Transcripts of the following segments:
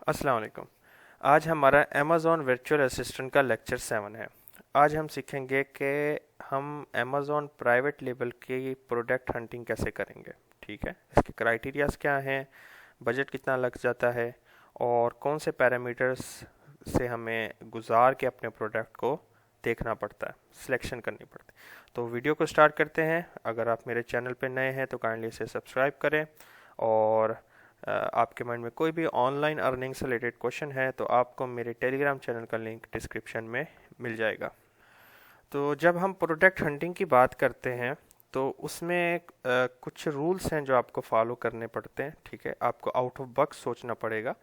अस्सलाम वालेकुम। आज हमारा अमेज़ॉन वर्चुअल असिस्टेंट का लेक्चर 7 है। आज हम सीखेंगे कि हम अमेज़ॉन प्राइवेट लेबल की प्रोडक्ट हंटिंग कैसे करेंगे। ठीक है, इसके क्राइटेरियाज क्या हैं, बजट कितना लग जाता है और कौन से पैरामीटर्स से हमें गुजार के अपने प्रोडक्ट को देखना पड़ता है, सिलेक्शन करनी पड़ती है। तो वीडियो को स्टार्ट करते हैं। अगर आप मेरे चैनल पर नए हैं तो काइंडली इसे सब्सक्राइब करें और आपके माइंड में कोई भी ऑनलाइन अर्निंग से रिलेटेड क्वेश्चन है तो आपको मेरे टेलीग्राम चैनल का लिंक डिस्क्रिप्शन में मिल जाएगा। तो जब हम प्रोडक्ट हंटिंग की बात करते हैं तो उसमें कुछ रूल्स हैं जो आपको फॉलो करने पड़ते हैं। ठीक है, आपको आउट ऑफ बॉक्स सोचना पड़ेगा,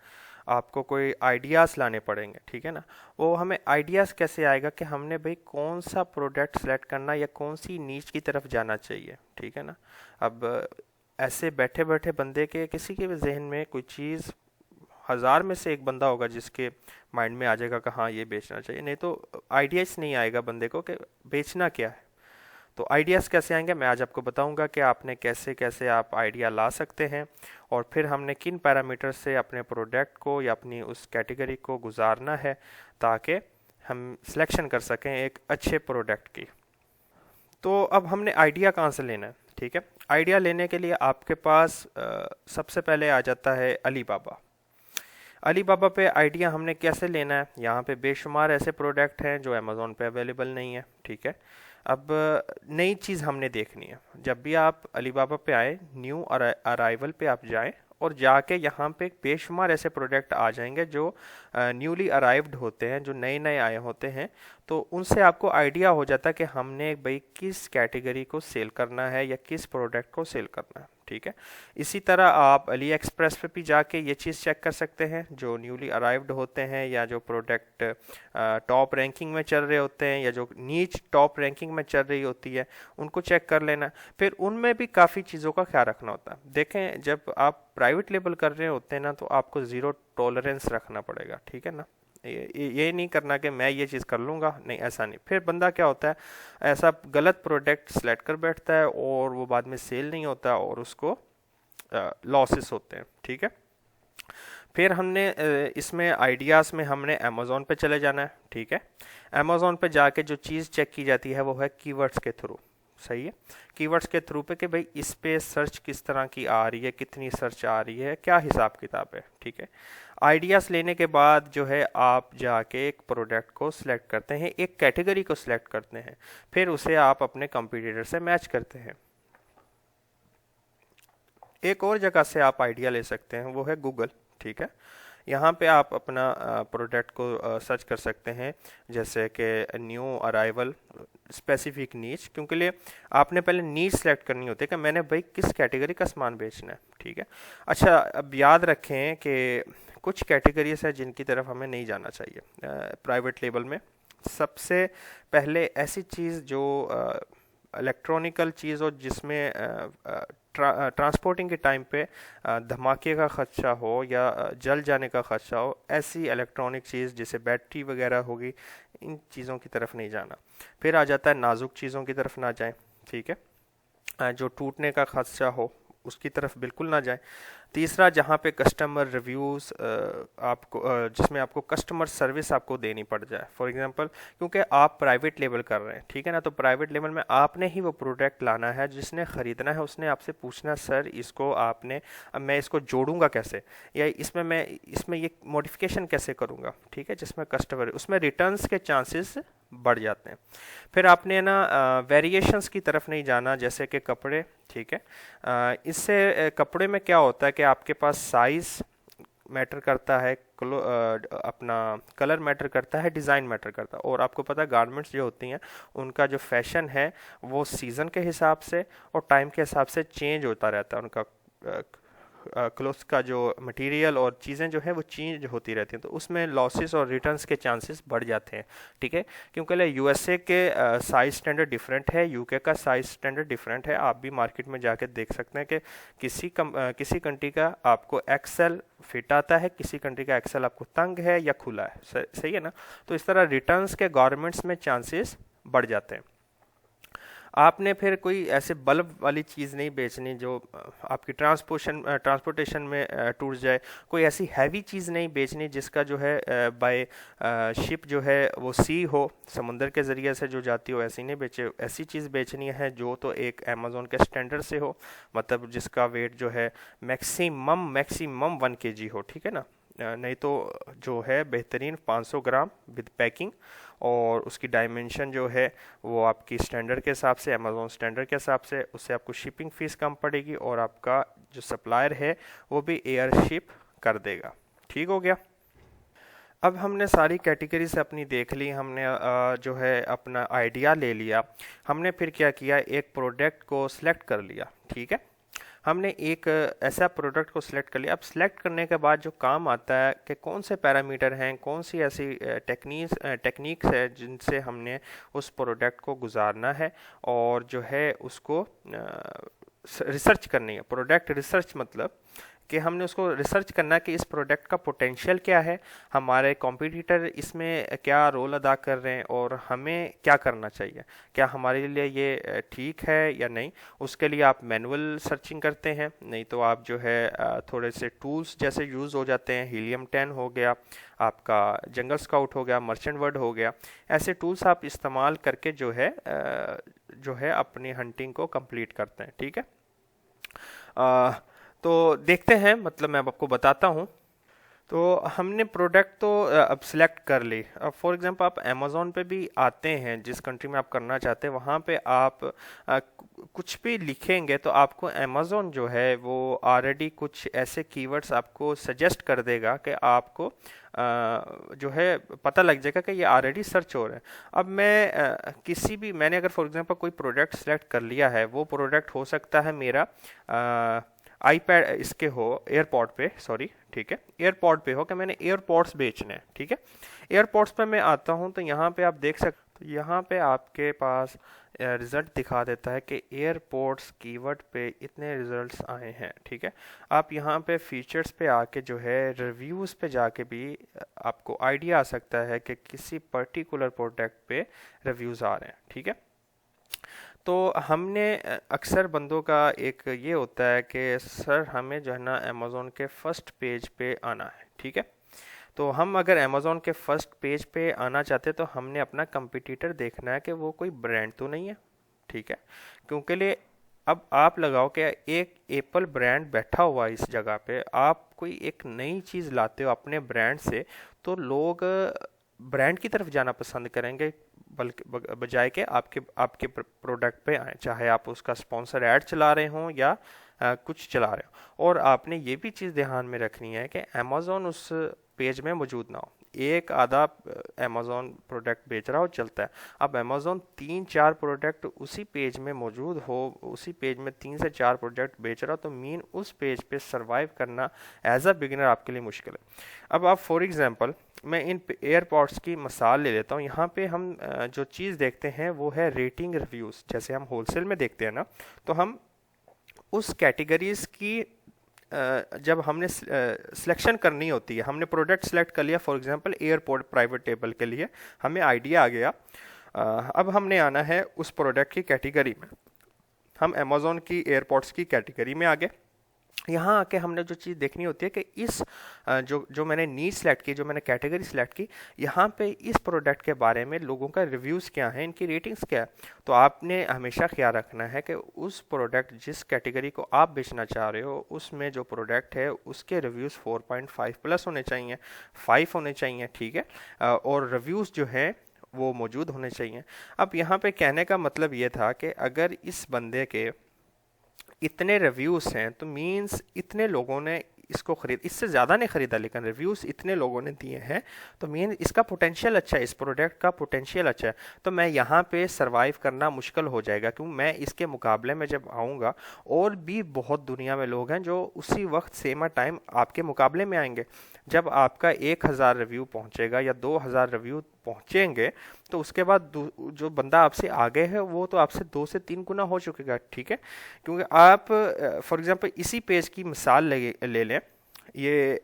आपको कोई आइडियाज़ लाने पड़ेंगे। ठीक है ना, वो हमें आइडियाज़ कैसे आएगा कि हमने भाई कौन सा प्रोडक्ट सेलेक्ट करना या कौन सी नीच की तरफ जाना चाहिए। ठीक है ना, अब ऐसे बैठे बैठे बंदे के किसी के भी जहन में कोई चीज़, हज़ार में से एक बंदा होगा जिसके माइंड में आ जाएगा कि हाँ ये बेचना चाहिए, नहीं तो आइडियाज़ नहीं आएगा बंदे को कि बेचना क्या है। तो आइडियाज़ कैसे आएंगे मैं आज आपको बताऊंगा कि आपने कैसे कैसे आप आइडिया ला सकते हैं और फिर हमने किन पैरामीटर से अपने प्रोडक्ट को या अपनी उस कैटेगरी को गुजारना है ताकि हम सिलेक्शन कर सकें एक अच्छे प्रोडक्ट की। तो अब हमने आइडिया कहाँ से लेना है। ठीक है, आइडिया लेने के लिए आपके पास सबसे पहले आ जाता है अली बाबा। अली बाबा पे आइडिया हमने कैसे लेना है, यहाँ पे बेशुमार ऐसे प्रोडक्ट हैं जो अमेज़ोन पे अवेलेबल नहीं है। ठीक है, अब नई चीज़ हमने देखनी है। जब भी आप अली बाबा पे आए, न्यू अराइवल पे आप जाएं और जाके यहाँ पे बेशुमार ऐसे प्रोडक्ट आ जाएंगे जो न्यूली अराइव्ड होते हैं, जो नए नए आए होते हैं। तो उनसे आपको आइडिया हो जाता है कि हमने भाई किस कैटेगरी को सेल करना है या किस प्रोडक्ट को सेल करना है। ठीक है, इसी तरह आप अली एक्सप्रेस पे भी जाके ये चीज़ चेक कर सकते हैं, जो न्यूली अराइव्ड होते हैं या जो प्रोडक्ट टॉप रैंकिंग में चल रहे होते हैं या जो नीच टॉप रैंकिंग में चल रही होती है, उनको चेक कर लेना। फिर उनमें भी काफ़ी चीज़ों का ख्याल रखना होता है। देखें, जब आप प्राइवेट लेबल कर रहे होते हैं ना तो आपको ज़ीरो टॉलरेंस रखना पड़ेगा। ठीक है ना, ये नहीं करना कि मैं ये चीज़ कर लूँगा, नहीं, ऐसा नहीं। फिर बंदा क्या होता है, ऐसा गलत प्रोडक्ट सेलेक्ट कर बैठता है और वो बाद में सेल नहीं होता और उसको लॉसेस होते हैं। ठीक है, फिर हमने इसमें आइडियाज़ में हमने अमेज़ोन पे चले जाना है। ठीक है, अमेज़ोन पे जाके जो चीज़ चेक की जाती है वो है कीवर्ड्स के थ्रू। सही है, कीवर्ड्स के थ्रू पे कि भाई इस पे सर्च किस तरह की आ रही है, कितनी सर्च आ रही है, क्या हिसाब किताब है। ठीक है, आइडियाज़ लेने के बाद जो है आप जाके एक प्रोडक्ट को सिलेक्ट करते हैं, एक कैटेगरी को सिलेक्ट करते हैं, फिर उसे आप अपने कंपटीटर से मैच करते हैं। एक और जगह से आप आइडिया ले सकते हैं, वो है गूगल। ठीक है, यहाँ पे आप अपना प्रोडक्ट को सर्च कर सकते हैं, जैसे कि न्यू अराइवल स्पेसिफिक नीच, क्योंकि लिए आपने पहले नीच सेलेक्ट करनी होती है कि मैंने भाई किस कैटेगरी का सामान बेचना है। ठीक है, अच्छा, अब याद रखें कि कुछ कैटेगरीज है जिनकी तरफ हमें नहीं जाना चाहिए प्राइवेट लेबल में। सबसे पहले ऐसी चीज़ जो इलेक्ट्रॉनिकल चीज़ हो जिसमें ट्रांसपोर्टिंग के टाइम पे धमाके का खदशा हो या जल जाने का खदशा हो, ऐसी इलेक्ट्रॉनिक चीज़ जैसे बैटरी वगैरह होगी, इन चीज़ों की तरफ नहीं जाना। फिर आ जाता है नाजुक चीज़ों की तरफ ना जाएं। ठीक है, जो टूटने का खदशा हो उसकी तरफ बिल्कुल ना जाएं। तीसरा, जहाँ पे कस्टमर रिव्यूज़ आपको जिसमें आपको कस्टमर सर्विस आपको देनी पड़ जाए। फॉर एग्जांपल, क्योंकि आप प्राइवेट लेबल कर रहे हैं, ठीक है ना, तो प्राइवेट लेबल में आपने ही वो प्रोडक्ट लाना है। जिसने ख़रीदना है उसने आपसे पूछना, सर इसको आपने, अब मैं इसको जोड़ूंगा कैसे, या इसमें ये मॉडिफिकेशन कैसे करूँगा। ठीक है, जिसमें कस्टमर, उसमें रिटर्न्स के चांसेस बढ़ जाते हैं। फिर आपने ना वेरिएशंस की तरफ नहीं जाना, जैसे कि कपड़े। ठीक है, इससे कपड़े में क्या होता है कि आपके पास साइज़ मैटर करता है, अपना कलर मैटर करता है, डिज़ाइन मैटर करता है। और आपको पता है गारमेंट्स जो होती हैं उनका जो फैशन है वो सीज़न के हिसाब से और टाइम के हिसाब से चेंज होता रहता है। उनका क्लोथ्स का जो मटेरियल और चीज़ें जो है वो चेंज होती रहती हैं, तो उसमें लॉसेस और रिटर्न्स के चांसेस बढ़ जाते हैं। ठीक है, क्योंकि यूएसए के साइज़ स्टैंडर्ड डिफरेंट है, यूके का साइज़ स्टैंडर्ड डिफरेंट है। आप भी मार्केट में जाके देख सकते हैं कि किसी कंट्री का आपको एक्सेल फिट आता है, किसी कंट्री का एक्सेल आपको तंग है या खुला है। सही है ना, तो इस तरह रिटर्न्स के गारमेंट्स में चांसेस बढ़ जाते हैं। आपने फिर कोई ऐसे बल्ब वाली चीज़ नहीं बेचनी जो आपकी ट्रांसपोर्टेशन में टूट जाए। कोई ऐसी हैवी चीज़ नहीं बेचनी जिसका जो है बाय शिप जो है वो सी हो, समुंदर के ज़रिए से जो जाती हो, ऐसी नहीं बेचे। ऐसी चीज़ बेचनी है जो तो एक अमेज़ोन के स्टैंडर्ड से हो, मतलब जिसका वेट जो है मैक्सिमम मैक्सिमम 1 kg हो, ठीक है ना। नहीं तो जो है बेहतरीन 500 ग्राम विद पैकिंग, और उसकी डायमेंशन जो है वो आपकी स्टैंडर्ड के हिसाब से, अमेज़ोन स्टैंडर्ड के हिसाब से, उससे आपको शिपिंग फ़ीस कम पड़ेगी और आपका जो सप्लायर है वो भी एयर शिप कर देगा। ठीक हो गया। अब हमने सारी कैटेगरीज अपनी देख ली, हमने जो है अपना आइडिया ले लिया। हमने फिर क्या किया, एक प्रोडक्ट को सिलेक्ट कर लिया, ठीक है। हमने एक ऐसा प्रोडक्ट को सिलेक्ट कर लिया। अब सिलेक्ट करने के बाद जो काम आता है कि कौन से पैरामीटर हैं, कौन सी ऐसी टेक्निक्स है जिनसे हमने उस प्रोडक्ट को गुजारना है और जो है उसको रिसर्च करनी है। प्रोडक्ट रिसर्च मतलब कि हमने उसको रिसर्च करना कि इस प्रोडक्ट का पोटेंशियल क्या है, हमारे कॉम्पिटिटर इसमें क्या रोल अदा कर रहे हैं और हमें क्या करना चाहिए, क्या हमारे लिए ये ठीक है या नहीं। उसके लिए आप मैनुअल सर्चिंग करते हैं, नहीं तो आप जो है थोड़े से टूल्स जैसे यूज़ हो जाते हैं। हीलियम 10 हो गया, आपका जंगल स्काउट हो गया, मर्चेंट वर्ड हो गया, ऐसे टूल्स आप इस्तेमाल करके जो है अपनी हंटिंग को कंप्लीट करते हैं, ठीक है। तो देखते हैं, मतलब मैं अब आपको बताता हूँ। तो हमने प्रोडक्ट तो अब सिलेक्ट कर ली। अब फॉर एग्जांपल आप अमेज़ोन पे भी आते हैं, जिस कंट्री में आप करना चाहते हैं वहाँ पे आप कुछ भी लिखेंगे तो आपको अमेज़ोन जो है वो ऑलरेडी कुछ ऐसे कीवर्ड्स आपको सजेस्ट कर देगा कि आपको जो है पता लग जाएगा कि ये ऑलरेडी सर्च हो रहा है। अब मैंने अगर फॉर एग्जांपल कोई प्रोडक्ट सेलेक्ट कर लिया है, वो प्रोडक्ट हो सकता है मेरा आईपैड इसके हो, एयरपॉड पे, सॉरी, ठीक है, एयरपॉड पे हो कि मैंने एयरपॉड्स बेचने हैं, ठीक है। एयरपॉड्स पे मैं आता हूँ तो यहाँ पे आप देख सकते, तो यहाँ पे आपके पास रिज़ल्ट दिखा देता है कि एयरपोर्ट्स कीवर्ड पे इतने रिज़ल्ट्स आए हैं, ठीक है। आप यहाँ पे फीचर्स पे आके जो है रिव्यूज़ पे जाके भी आपको आइडिया आ सकता है कि किसी पर्टिकुलर प्रोडक्ट पे रिव्यूज़ आ रहे हैं, ठीक है। तो हमने अक्सर बंदों का एक ये होता है कि सर हमें जो है ना अमेज़ोन के फर्स्ट पेज पे आना है, ठीक है। तो हम अगर अमेज़ोन के फर्स्ट पेज पे आना चाहते तो हमने अपना कंपटीटर देखना है कि वो कोई ब्रांड तो नहीं है, ठीक है। क्योंकि लिए अब आप लगाओ कि एक एप्पल ब्रांड बैठा हुआ है इस जगह पे, आप कोई एक नई चीज़ लाते हो अपने ब्रांड से, तो लोग ब्रांड की तरफ जाना पसंद करेंगे बल्कि बजाय के आपके आपके प्रोडक्ट पे आए, चाहे आप उसका स्पॉन्सर ऐड चला रहे हों या कुछ चला रहे हो। और आपने ये भी चीज़ ध्यान में रखनी है कि अमेज़ोन उस पेज में मौजूद ना हो। एक आधा अमेज़ोन प्रोडक्ट बेच रहा हो चलता है, अब अमेज़ोन 3-4 प्रोडक्ट उसी पेज में मौजूद हो, उसी पेज में 3 से 4 प्रोडक्ट बेच रहा हो, तो मीन उस पेज पे सरवाइव करना एज अ बिगिनर आपके लिए मुश्किल है। अब आप फॉर एग्जांपल मैं इन एयरपॉड्स की मिसाल ले लेता हूँ। यहाँ पे हम जो चीज़ देखते हैं वो है रेटिंग रिव्यूज़। जैसे हम होलसेल में देखते हैं ना, तो हम उस कैटेगरीज की जब हमने सिलेक्शन करनी होती है, हमने प्रोडक्ट सेलेक्ट कर लिया, for example airport private table के लिए हमें आइडिया आ गया। अब हमने आना है उस प्रोडक्ट की कैटेगरी में। हम अमेज़ोन की एयरपोर्ट्स की कैटेगरी में आ गए। यहाँ आके हमने जो चीज़ देखनी होती है कि इस जो मैंने नीड सेलेक्ट की, जो मैंने कैटेगरी सेलेक्ट की, यहाँ पे इस प्रोडक्ट के बारे में लोगों का रिव्यूज़ क्या है, इनकी रेटिंग्स क्या है। तो आपने हमेशा ख्याल रखना है कि उस प्रोडक्ट जिस कैटेगरी को आप बेचना चाह रहे हो उसमें जो प्रोडक्ट है उसके रिव्यूज़ 4.5 प्लस होने चाहिए, 5 होने चाहिए, ठीक है। और रिव्यूज़ जो हैं वो मौजूद होने चाहिए। अब यहाँ पे कहने का मतलब ये था कि अगर इस बंदे के इतने रिव्यूज़ हैं तो मींस इतने लोगों ने इसको खरीद, इससे ज़्यादा नहीं ख़रीदा लेकिन रिव्यूज़ इतने लोगों ने दिए हैं, तो मीन इसका पोटेंशियल अच्छा है, इस प्रोडक्ट का पोटेंशियल अच्छा है। तो मैं यहाँ पे सरवाइव करना मुश्किल हो जाएगा, क्योंकि मैं इसके मुकाबले में जब आऊँगा और भी बहुत दुनिया में लोग हैं जो उसी वक्त सेम टाइम आपके मुकाबले में आएंगे। जब आपका 1000 रिव्यू पहुँचेगा या 2000 रिव्यू पहुँचेंगे तो उसके बाद जो बंदा आपसे आगे है वो तो आपसे 2 से 3 गुना हो चुकेगा, ठीक है। क्योंकि आप फॉर एग्जांपल इसी पेज की मिसाल ले लें, ये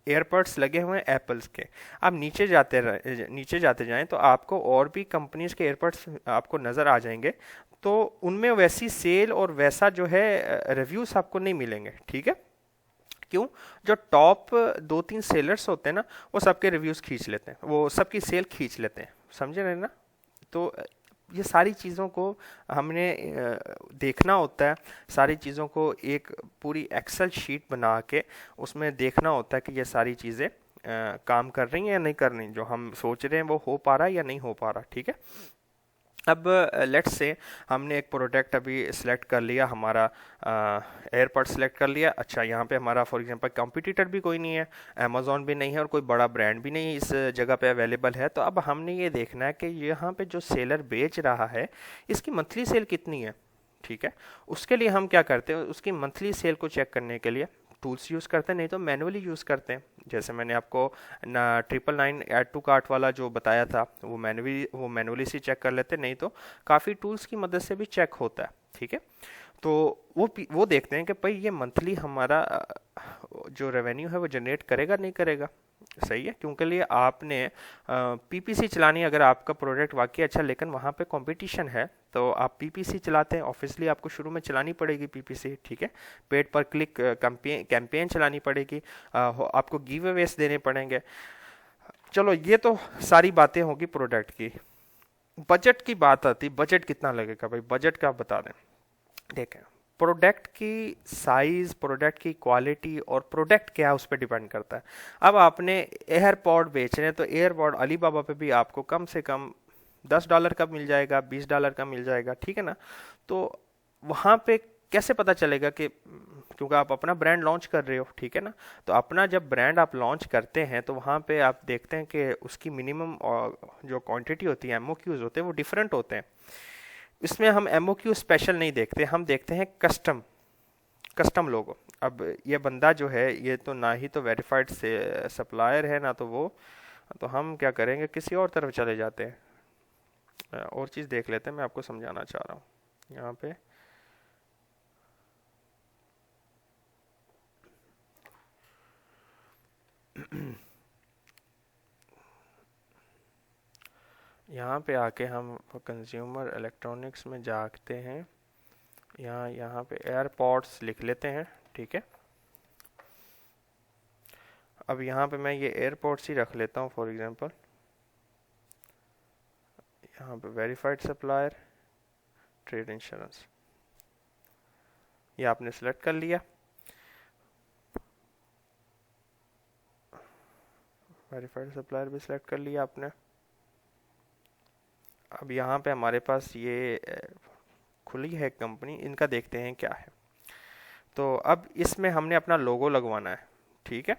एयरपॉड्स लगे हुए हैं एप्पल्स के। आप नीचे जाते जाएं तो आपको और भी कंपनीज के एयरपॉड्स आपको नज़र आ जाएंगे। तो उनमें वैसी सेल और वैसा जो है रिव्यूज आपको नहीं मिलेंगे, ठीक है। क्यों? जो टॉप 2-3 सेलर्स होते हैं ना, वो सबके रिव्यूज खींच लेते हैं, वो सबकी सेल खींच लेते हैं, समझे रहे ना। तो ये सारी चीज़ों को हमने देखना होता है, सारी चीज़ों को एक पूरी एक्सेल शीट बना के उसमें देखना होता है कि ये सारी चीज़ें काम कर रही हैं या नहीं कर रही, जो हम सोच रहे हैं वो हो पा रहा है या नहीं हो पा रहा, ठीक है। अब लेट्स से हमने एक प्रोडक्ट अभी सिलेक्ट कर लिया, हमारा एयरपॉड सेलेक्ट कर लिया। अच्छा, यहाँ पे हमारा फॉर एग्जांपल कंपटीटर भी कोई नहीं है, अमेज़ॉन भी नहीं है और कोई बड़ा ब्रांड भी नहीं इस जगह पे अवेलेबल है। तो अब हमने ये देखना है कि यहाँ पे जो सेलर बेच रहा है इसकी मंथली सेल कितनी है, ठीक है। उसके लिए हम क्या करते हैं, उसकी मंथली सेल को चेक करने के लिए टूल्स यूज़ करते हैं, नहीं तो मैनुअली यूज़ करते हैं। जैसे मैंने आपको 999 ऐड टू कार्ट वाला जो बताया था, वो मैनुअली से चेक कर लेते हैं, नहीं तो काफ़ी टूल्स की मदद से भी चेक होता है, ठीक है। तो वो देखते हैं कि भाई ये मंथली हमारा जो रेवेन्यू है वो जनरेट करेगा नहीं करेगा, सही है। क्योंकि लिए आपने पीपीसी चलानी, अगर आपका प्रोडक्ट वाकई अच्छा लेकिन वहाँ पे कंपटीशन है तो आप पीपीसी चलाते हैं, ऑब्वियसली आपको शुरू में चलानी पड़ेगी पीपीसी, ठीक है। पेड पर क्लिक कैंपेन चलानी पड़ेगी, आपको गिव अवेज देने पड़ेंगे। चलो ये तो सारी बातें होगी प्रोडक्ट की। बजट की बात आती, बजट कितना लगेगा भाई, बजट का बता दें। देखें, प्रोडक्ट की साइज, प्रोडक्ट की क्वालिटी और प्रोडक्ट क्या है उस पर डिपेंड करता है। अब आपने एयरपॉड बेच रहे हैं तो एयरपॉड अलीबाबा पे भी आपको कम से कम $10 का मिल जाएगा, $20 का मिल जाएगा, ठीक है ना। तो वहाँ पे कैसे पता चलेगा कि, क्योंकि आप अपना ब्रांड लॉन्च कर रहे हो, ठीक है ना। तो अपना जब ब्रांड आप लॉन्च करते हैं तो वहाँ पे आप देखते हैं कि उसकी मिनिमम जो क्वांटिटी होती है, एमओक्यूज होते हैं, वो डिफरेंट होते हैं। इसमें हम एमओक्यू स्पेशल नहीं देखते, हम देखते हैं कस्टम लोगो। अब ये बंदा जो है ये तो ना ही तो वेरीफाइड से सप्लायर है ना तो वो, तो हम क्या करेंगे, किसी और तरफ चले जाते हैं, और चीज़ देख लेते हैं। मैं आपको समझाना चाह रहा हूँ यहाँ पे। यहाँ पे आके हम कंज्यूमर इलेक्ट्रॉनिक्स में जाते हैं, यहाँ पे एयरपॉड्स लिख लेते हैं, ठीक है। अब यहाँ पे मैं ये एयरपॉड्स ही रख लेता हूँ फॉर एग्जांपल। यहाँ पे वेरीफाइड सप्लायर, ट्रेड इंश्योरेंस, ये आपने सेलेक्ट कर लिया। वेरीफाइड सप्लायर भी सिलेक्ट कर लिया आपने। अब यहाँ पे हमारे पास ये खुली है कंपनी, इनका देखते हैं क्या है। तो अब इसमें हमने अपना लोगो लगवाना है, ठीक है।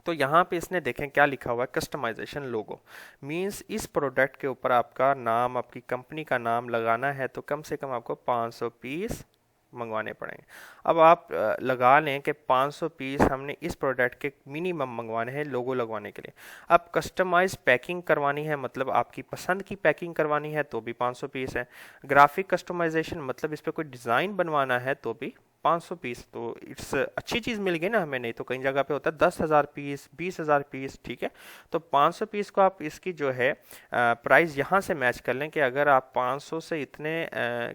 तो यहाँ पे इसने देखें क्या लिखा हुआ है, कस्टमाइजेशन लोगो मींस इस प्रोडक्ट के ऊपर आपका नाम, आपकी कंपनी का नाम लगाना है तो कम से कम आपको 500 पीस मंगवाने पड़ेंगे। अब आप लगा लें कि 500 पीस हमने इस प्रोडक्ट के मिनिमम मंगवाने हैं लोगो लगवाने के लिए। अब कस्टमाइज पैकिंग करवानी है, मतलब आपकी पसंद की पैकिंग करवानी है तो भी 500 पीस है। ग्राफिक कस्टमाइजेशन मतलब इस पर कोई डिज़ाइन बनवाना है तो भी 500 पीस। तो इट्स अच्छी चीज़ मिल गई ना हमें, नहीं तो कई जगह पे होता है 10,000 पीस, 20,000 पीस, ठीक है। तो 500 पीस को आप इसकी जो है प्राइस यहाँ से मैच कर लें कि अगर आप 500 से इतने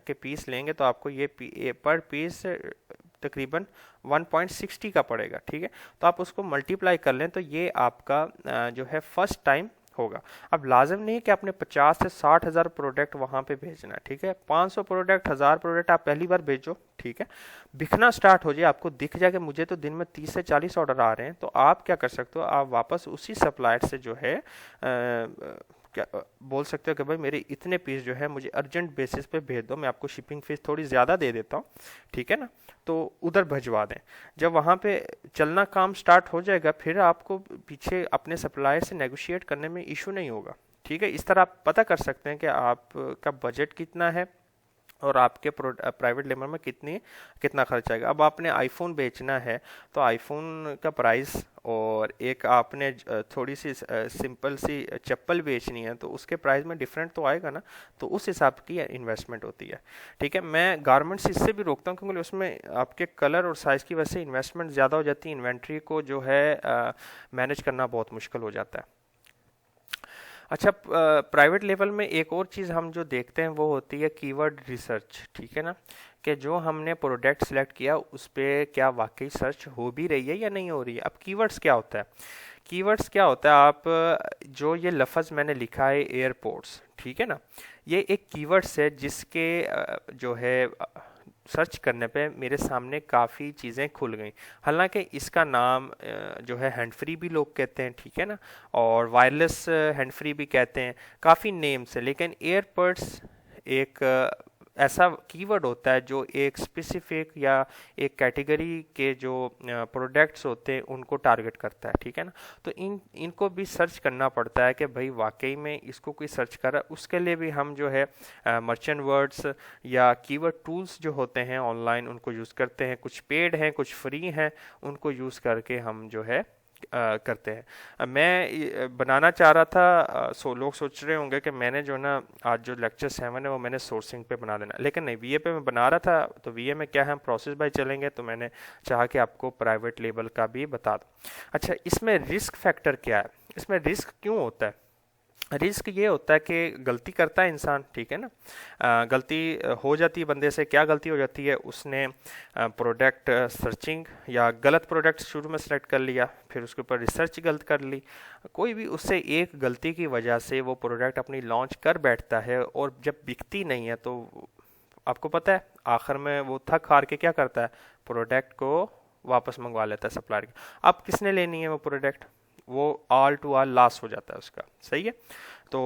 के पीस लेंगे तो आपको ये पर पीस तकरीबन 1.60 का पड़ेगा, ठीक है। तो आप उसको मल्टीप्लाई कर लें तो ये आपका जो है फर्स्ट टाइम होगा। अब लाजिम नहीं कि आपने 50 से 60 हज़ार प्रोडक्ट वहाँ पे भेजना है, ठीक है। 500 प्रोडक्ट, 1000 प्रोडक्ट आप पहली बार भेजो, ठीक है। बिकना स्टार्ट हो जाए, आपको दिख जाए कि मुझे तो दिन में 30 से 40 ऑर्डर आ रहे हैं, तो आप क्या कर सकते हो, आप वापस उसी सप्लायर से जो है क्या बोल सकते हो कि भाई मेरे इतने पीस जो है मुझे अर्जेंट बेसिस पे भेज दो, मैं आपको शिपिंग फीस थोड़ी ज़्यादा दे देता हूँ, ठीक है ना। तो उधर भिजवा दें। जब वहाँ पे चलना काम स्टार्ट हो जाएगा फिर आपको पीछे अपने सप्लायर से नेगोशिएट करने में इशू नहीं होगा, ठीक है। इस तरह आप पता कर सकते हैं कि आपका बजट कितना है और आपके प्राइवेट लेबल में कितना खर्च आएगा। अब आपने आईफोन बेचना है तो आईफोन का प्राइस, और एक आपने थोड़ी सी सिंपल सी चप्पल बेचनी है तो उसके प्राइस में डिफरेंट तो आएगा ना। तो उस हिसाब की इन्वेस्टमेंट होती है, ठीक है। मैं गारमेंट्स इससे भी रोकता हूँ क्योंकि उसमें आपके कलर और साइज़ की वजह से इन्वेस्टमेंट ज़्यादा हो जाती है, इन्वेंट्री को जो है मैनेज करना बहुत मुश्किल हो जाता है। अच्छा, प्राइवेट लेवल में एक और चीज़ हम जो देखते हैं वो होती है कीवर्ड रिसर्च, ठीक है ना, कि जो हमने प्रोडक्ट सेलेक्ट किया उस पे क्या वाकई सर्च हो भी रही है या नहीं हो रही है। अब कीवर्ड्स क्या होता है? कीवर्ड्स क्या होता है, आप जो ये लफ्ज़ मैंने लिखा है एयरपोर्ट्स, ठीक है ना, ये एक कीवर्ड्स है जिसके जो है सर्च करने पे मेरे सामने काफ़ी चीज़ें खुल गई। हालांकि इसका नाम जो है हैंड फ्री भी लोग कहते हैं, ठीक है ना, और वायरलेस हैंड फ्री भी कहते हैं, काफ़ी नेम्स है, लेकिन एयरबड्स एक ऐसा कीवर्ड होता है जो एक स्पेसिफिक या एक कैटेगरी के जो प्रोडक्ट्स होते हैं उनको टारगेट करता है, ठीक है ना। तो इनको भी सर्च करना पड़ता है कि भाई वाकई में इसको कोई सर्च कर रहा है। उसके लिए भी हम जो है मर्चेंट वर्ड्स या कीवर्ड टूल्स जो होते हैं ऑनलाइन उनको यूज़ करते हैं। कुछ पेड हैं, कुछ फ्री हैं, उनको यूज़ करके हम जो है करते हैं। मैं बनाना चाह रहा था, लोग सोच रहे होंगे कि मैंने जो ना आज जो लेक्चर 7 है वो मैंने सोर्सिंग पे बना देना, लेकिन नहीं, वीए पे मैं बना रहा था। तो वीए में क्या है, हम प्रोसेस बाय चलेंगे, तो मैंने चाहा कि आपको प्राइवेट लेवल का भी बता दूं। अच्छा, इसमें रिस्क फैक्टर क्या है, इसमें रिस्क क्यों होता है? रिस्क ये होता है कि गलती करता है इंसान, ठीक है ना, गलती हो जाती है बंदे से। क्या गलती हो जाती है? उसने प्रोडक्ट सर्चिंग या गलत प्रोडक्ट शुरू में सेलेक्ट कर लिया, फिर उसके ऊपर रिसर्च गलत कर ली, कोई भी उससे एक गलती की वजह से वो प्रोडक्ट अपनी लॉन्च कर बैठता है, और जब बिकती नहीं है तो आपको पता है आखिर में वो थक हार के क्या करता है, प्रोडक्ट को वापस मंगवा लेता है सप्लायर का। अब किसने लेनी है वो प्रोडक्ट? वो ऑल टू ऑल लॉस हो जाता है उसका, सही है। तो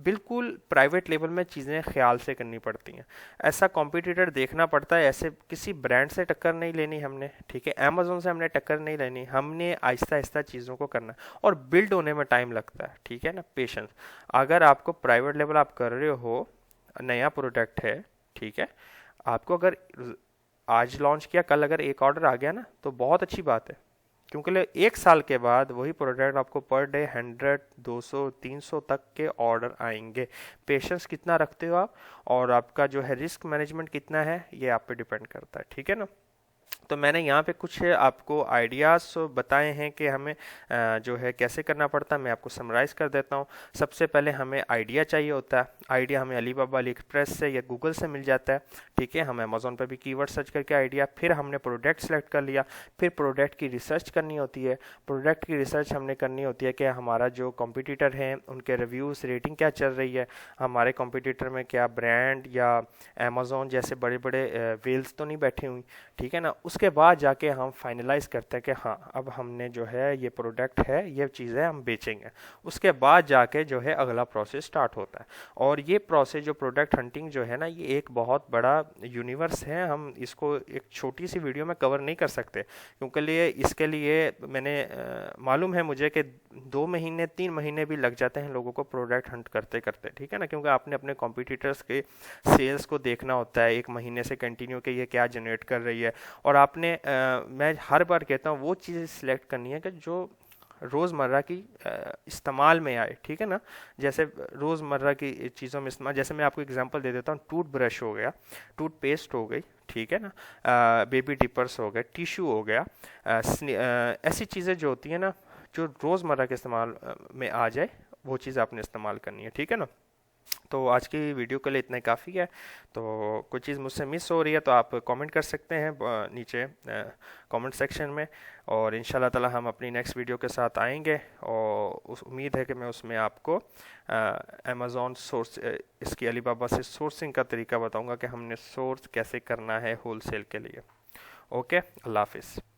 बिल्कुल प्राइवेट लेवल में चीज़ें ख्याल से करनी पड़ती हैं, ऐसा कॉम्पिटिटर देखना पड़ता है। ऐसे किसी ब्रांड से टक्कर नहीं लेनी हमने, ठीक है, अमेजोन से हमने टक्कर नहीं लेनी, हमने आहिस्ता आहिस्ता चीज़ों को करना है, और बिल्ड होने में टाइम लगता है, ठीक है ना, पेशेंस। अगर आपको प्राइवेट लेवल आप कर रहे हो, नया प्रोडक्ट है, ठीक है, आपको अगर आज लॉन्च किया, कल अगर एक ऑर्डर आ गया ना तो बहुत अच्छी बात है, क्योंकि एक साल के बाद वही प्रोडक्ट आपको पर डे 100, 200, 300 तक के ऑर्डर आएंगे। पेशेंस कितना रखते हो आप, और आपका जो है रिस्क मैनेजमेंट कितना है, ये आप पे डिपेंड करता है, ठीक है ना। तो मैंने यहाँ पे कुछ आपको आइडियाज़ बताए हैं कि हमें जो है कैसे करना पड़ता है। मैं आपको समराइज़ कर देता हूँ। सबसे पहले हमें आइडिया चाहिए होता है। आइडिया हमें अलीबाबा, अली एक्सप्रेस से या गूगल से मिल जाता है, ठीक है। हम अमेज़ॉन पे भी कीवर्ड सर्च करके आइडिया, फिर हमने प्रोडक्ट सेलेक्ट कर लिया, फिर प्रोडक्ट की रिसर्च करनी होती है। प्रोडक्ट की रिसर्च हमने करनी होती है कि हमारा जो कॉम्पिटिटर हैं उनके रिव्यूज़, रेटिंग क्या चल रही है, हमारे कॉम्पिटिटर में क्या ब्रांड या अमेज़ॉन जैसे बड़े बड़े वेल्स तो नहीं बैठी हुई, ठीक है ना। उसके बाद जाके हम फाइनलाइज करते हैं कि हाँ, अब हमने जो है ये प्रोडक्ट है, ये चीज़ें हम बेचेंगे। उसके बाद जाके जो है अगला प्रोसेस स्टार्ट होता है। और ये प्रोसेस जो प्रोडक्ट हंटिंग जो है ना, ये एक बहुत बड़ा यूनिवर्स है। हम इसको एक छोटी सी वीडियो में कवर नहीं कर सकते, क्योंकि इसके लिए मैंने मालूम है मुझे कि 2 महीने 3 महीने भी लग जाते हैं लोगों को प्रोडक्ट हंट करते करते, ठीक है ना, क्योंकि आपने अपने कॉम्पिटिटर्स के सेल्स को देखना होता है 1 महीने से कंटिन्यू कि ये क्या जनरेट कर रही है। और आपने मैं हर बार कहता हूँ वो चीज़ें सिलेक्ट करनी है कि जो रोज़मर्रा की इस्तेमाल में आए, ठीक है ना। जैसे रोज़मर्रा की चीज़ों में इस्तेमाल, जैसे मैं आपको एग्जांपल दे देता हूँ, टूथब्रश हो गया, टूथपेस्ट हो गई, ठीक है ना, बेबी डिपर्स हो गए, टिश्यू हो गया, ऐसी चीज़ें जो होती हैं ना, जो रोज़मर्रा के इस्तेमाल में आ जाए, वो चीज़ आपने इस्तेमाल करनी है, ठीक है ना। तो आज की वीडियो के लिए इतना काफ़ी है। तो कोई चीज़ मुझसे मिस हो रही है तो आप कमेंट कर सकते हैं नीचे कमेंट सेक्शन में, और इंशाल्लाह ताला हम अपनी नेक्स्ट वीडियो के साथ आएंगे। और उम्मीद है कि मैं उसमें आपको अमेज़ॉन सोर्स, इसकी अलीबाबा से सोर्सिंग का तरीका बताऊंगा कि हमने सोर्स कैसे करना है होलसेल के लिए। ओके, अल्लाह हाफिज़।